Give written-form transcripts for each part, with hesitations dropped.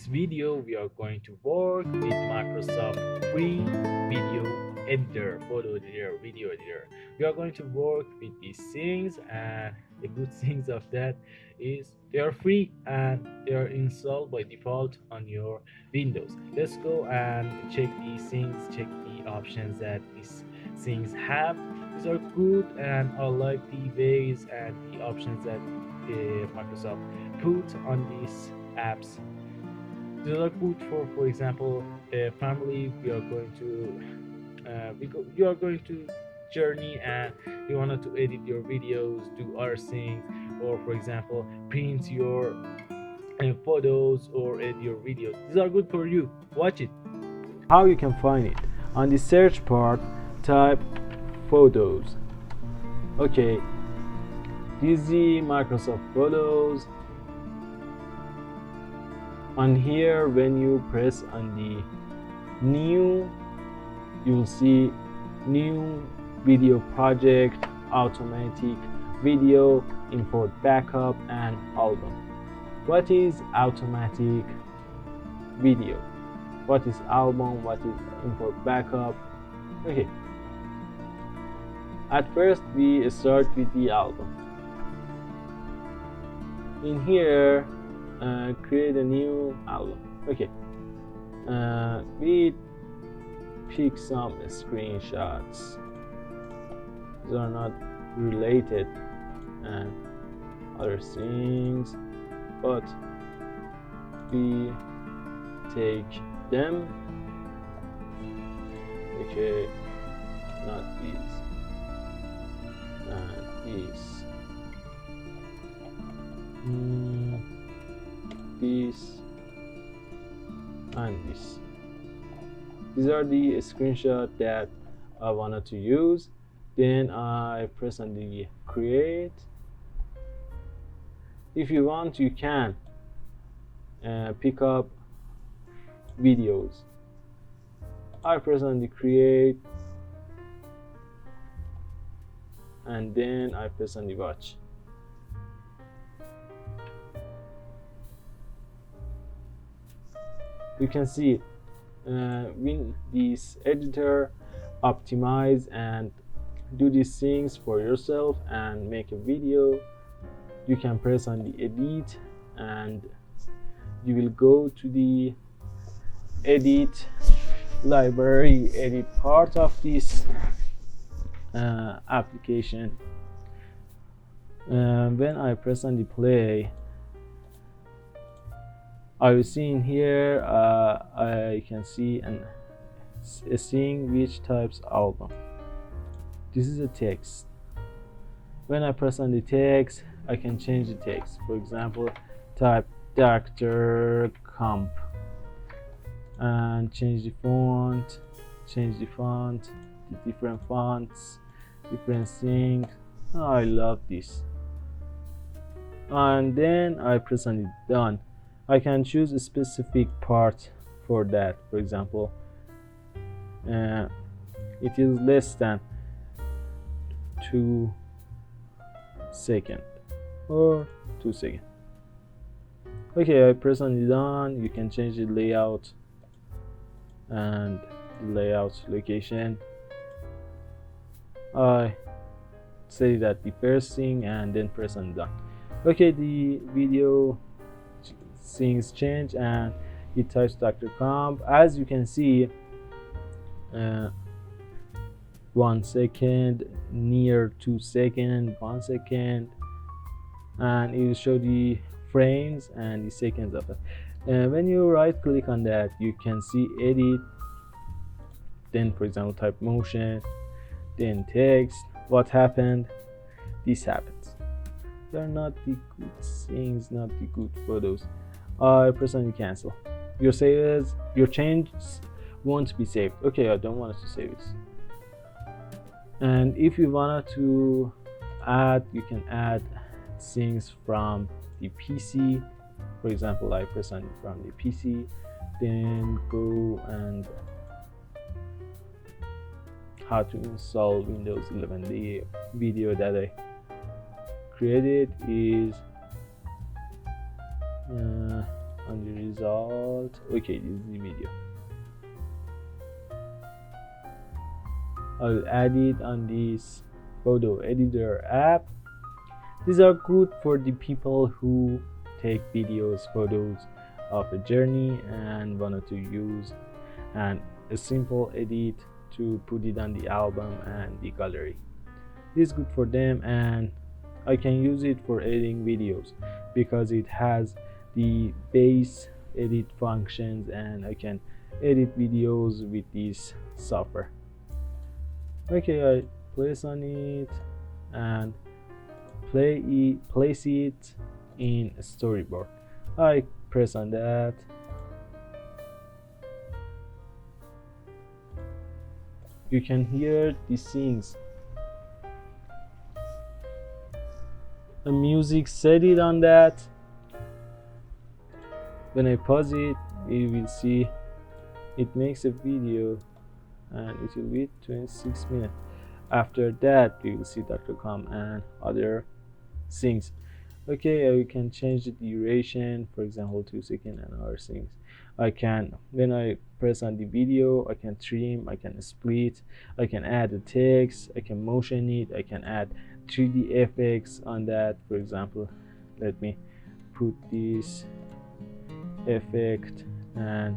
this video, we are going to work with Microsoft free video editor, photo editor, video editor. We are going to work with these things, and the good things of that is they are free and they are installed by default on your Windows. Let's go and check these things, check the options that these things have. These are good, and I like the ways and the options that Microsoft put on these apps. These are good for example, family. We are going to you are going to journey and you wanted to edit your videos, do other things, or for example, print your photos or edit your videos. These are good for you. Watch it. How you can find it? On the search part, type photos. Okay, this is the Microsoft Photos. On here, when you press on the new, you will see new video project, automatic video, import backup, and album. What is automatic video? What is album? What is import backup? Okay, at first we start with the album. In here, create a new album. Okay, we pick some screenshots. These are not related and other things, but we take them. Okay, not these and these. This and this. These are the screenshot that I wanted to use. Then I press on the create. If you want, you can pick up videos. I press on the create, and then I press on the watch. You can see when this editor optimize and do these things for yourself and make a video, you can press on the edit and you will go to the edit library, edit part of this application. When I press on the play, I will see in here, I can see a thing which types album. This is a text. When I press on the text, I can change the text. For example, type Dr.Comp and change the font, the different fonts, different things. Oh, I love this. And then I press on the done. I can choose a specific part for that. For example, it is less than 2 seconds or 2 seconds. Okay, I press on the done. You can change the layout and the layout location. I say that the first thing and then press on done. Okay, the video things change and it types Dr.Comp. As you can see, 1 second, near 2 seconds, 1 second, and it will show the frames and the seconds of it. When you right click on that, you can see edit, then for example type motion, then text. What happened? This happens. They're not the good things, not the good photos. I press on the cancel. Your changes won't be saved. Okay, I don't want it to save it. And if you wanted to add, you can add things from the PC. For example, I press on from the PC, then go and how to install Windows 11. The video that I created is on the result. Okay, this is the video. I'll add it on this photo editor app. These are good for the people who take photos of a journey and wanted to use and a simple edit to put it on the album and the gallery. This is good for them, and I can use it for editing videos because it has the base edit functions, and I can edit videos with this software. Okay, I place on it and place it in a storyboard. I press on that. You can hear the scenes. The music set it on that. When I pause it, you will see it makes a video, and it will be 26 minutes. After that, you will see Dr.Comp and other things. Okay, you can change the duration, for example 2 seconds and other things. I can, when I press on the video, I can trim, I can split, I can add a text, I can motion it, I can add 3D effects on that. For example, let me put this effect and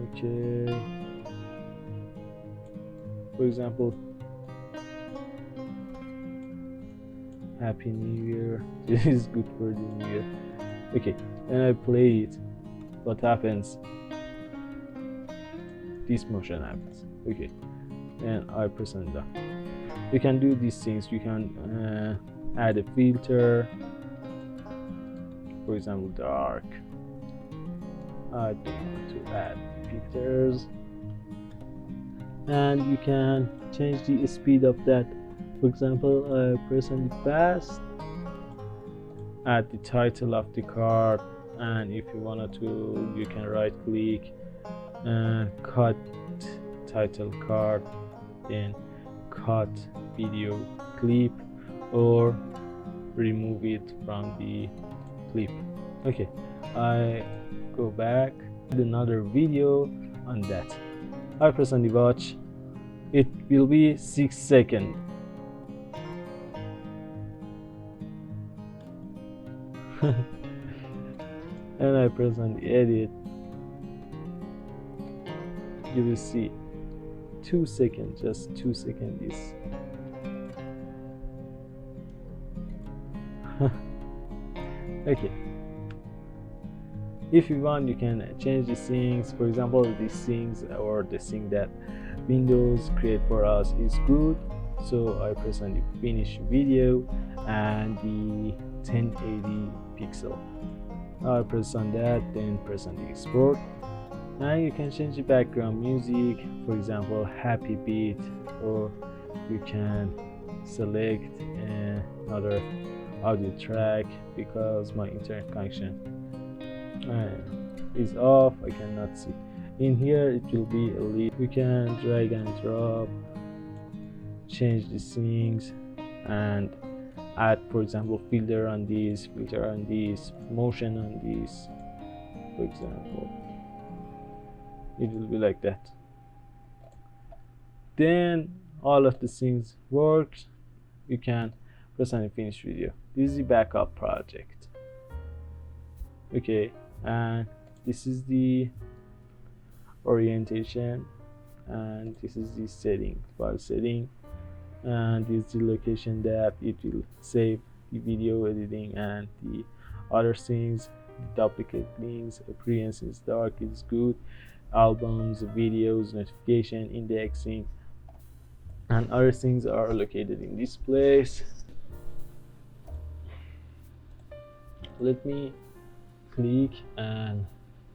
okay, for example, Happy New Year. This is good for the New Year. Okay, when I play it, what happens? This motion happens. Okay, and I press on that. You can do these things. You can add a filter, for example dark. I don't want to add filters, and you can change the speed of that. For example, I press on the fast, add the title of the card, and if you wanted to, you can right click and cut title card, then cut video clip, or remove it from the clip. Okay, I go back to another video on that. I press on the watch. It will be 6 seconds. And I press on the edit. You will see 2 seconds, just 2 seconds is okay. If you want, you can change the things. For example, these things or the thing that Windows create for us is good, so I press on the finish video and the 1080 pixel. I press on that, then press on the export. Now you can change the background music, for example happy beat, or you can select another audio track because my internet connection is off. I cannot see. In here it will be a list. You can drag and drop, change the things, and add, for example, filter on this, motion on this. For example, it will be like that. Then all of the things works. You can press on the finish video. This is the backup project. Okay, and this is the orientation, and this is the file setting, and this is the location that it will save the video editing and the other things. Duplicate links, appearance is dark is good, albums, videos, notification, indexing, and other things are located in this place. Let me click and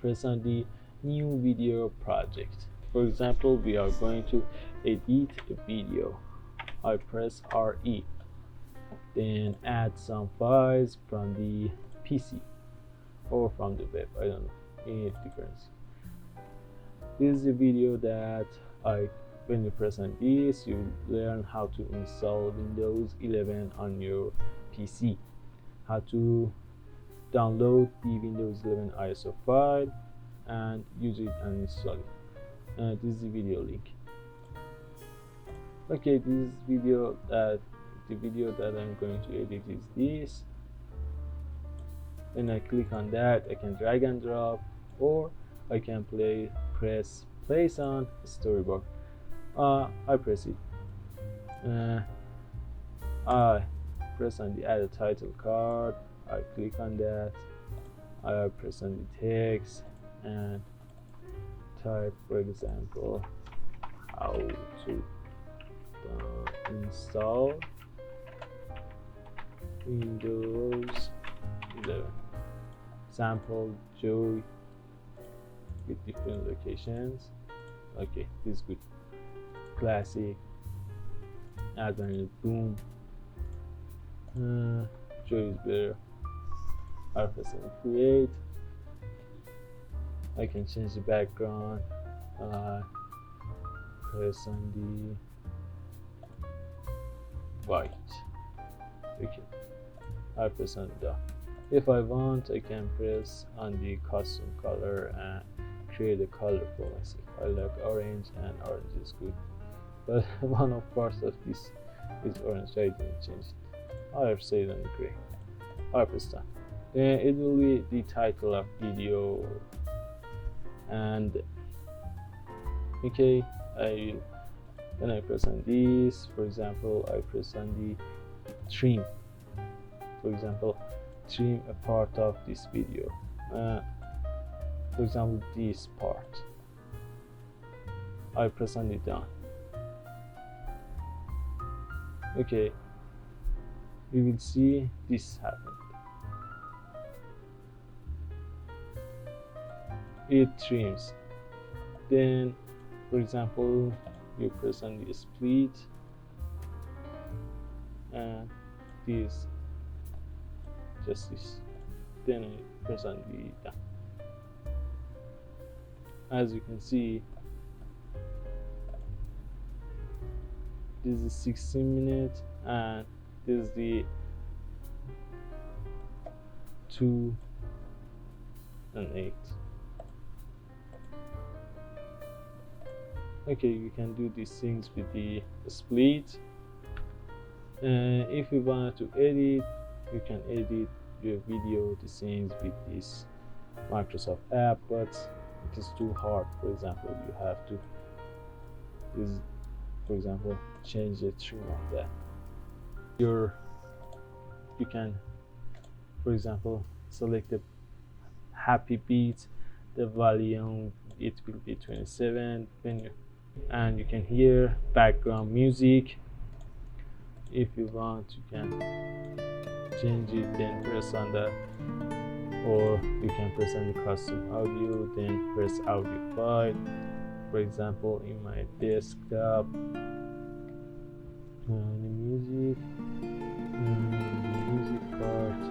press on the new video project. For example, we are going to edit a video. I press RE, then add some files from the PC or from the web. I don't know any difference. This is a video that I when you press on this, you learn how to install Windows 11 on your PC, how to download the Windows 11 ISO file and use it and install it. This is the video link. Okay, the video that I'm going to edit is this. When I click on that, I can drag and drop, or I can press place on storyboard. I press it. I press on the add a title card. I click on that. I press on the text and type, for example, how to install Windows 11 sample joy with different locations. Okay, this is good. Classic, advanced, boom. Joy is better. I press on create. I can change the background. Press on the white. Okay, I press on done. If I want, I can press on the custom color and create a color for myself. I like orange, and orange is good, but one of parts of this is orange, so I didn't change it. I have saved on gray. I press done. Then it will be the title of video, and okay, when I press on this, for example, I press on the trim, for example, trim a part of this video, for example this part. I press on it down. Okay, we will see this happen. It trims. Then, for example, you press on the split and this, just this. Then I press on the down. As you can see, this is 16 minutes and this is the 2 and 8. Okay, you can do these things with the split. If you want to edit, you can edit your video, the things with this Microsoft app, but it is too hard. For example, you have to for example, change the trim of that. You can, for example, select the happy beat, the volume, it will be 27 and you can hear background music. If you want, you can change it, then press on that, or you can press on the custom audio, then press audio file. For example, in my desktop, the music part,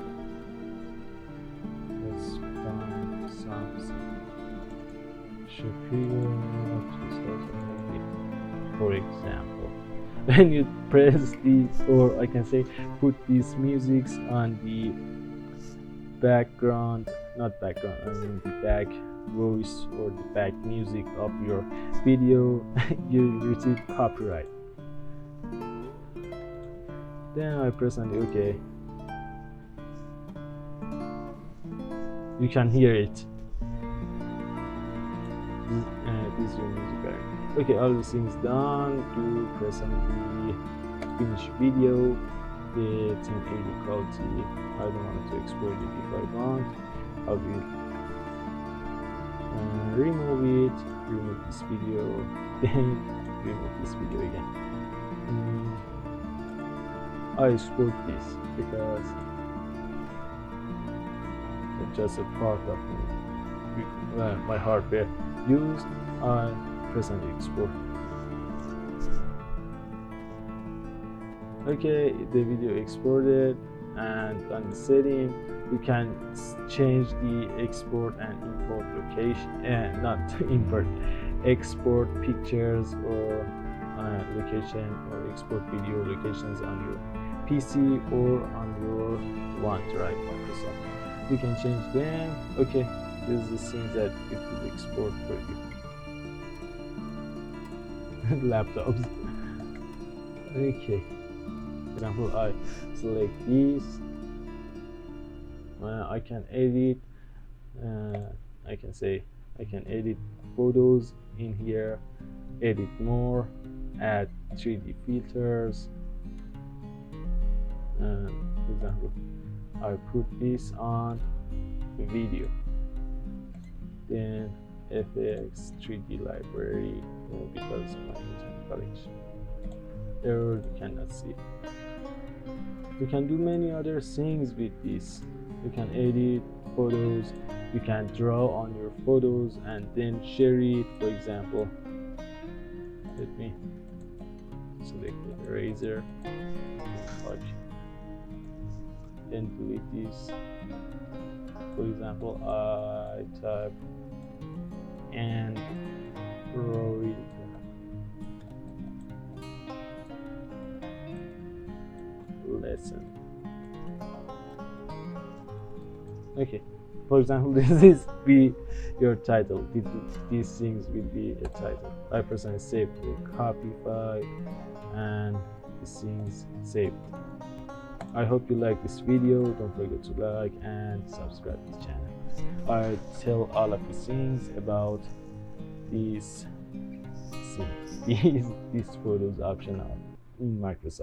let's find something. Shapiro, for example. When you press this, or I can say put these musics on the background, not background, I mean the back voice or the back music of your video, you receive copyright. Then I press on the OK. You can hear it. This is your music area. Okay, all the things done. To press on the finish video, the 1080 quality. I don't want to export it. If I want, I will remove this video, then remove this video again. I export this because it's just a part of my hardware used. I press on the export. Okay, the video exported, and on the setting you can change the export and import location, not import, export pictures or location or export video locations on your PC or on your OneDrive Microsoft. You can change them. Okay, this is the things that it will export for you. Laptops. Okay, for example, I select this. I can edit. I can say I can edit photos in here, edit more, add 3D filters. For example, I put this on video, then FX 3D library, because my internet collection error, you cannot see. You can do many other things with this. You can edit photos, you can draw on your photos and then share it. For example, let me select the eraser, then delete this. For example, I type Android lesson. Okay, for example, this is be your title. These things will be a title. I personally save the copy file and these things saved. I hope you like this video. Don't forget to like and subscribe to the channel. I tell all of these things about these things. These photos optional in Microsoft.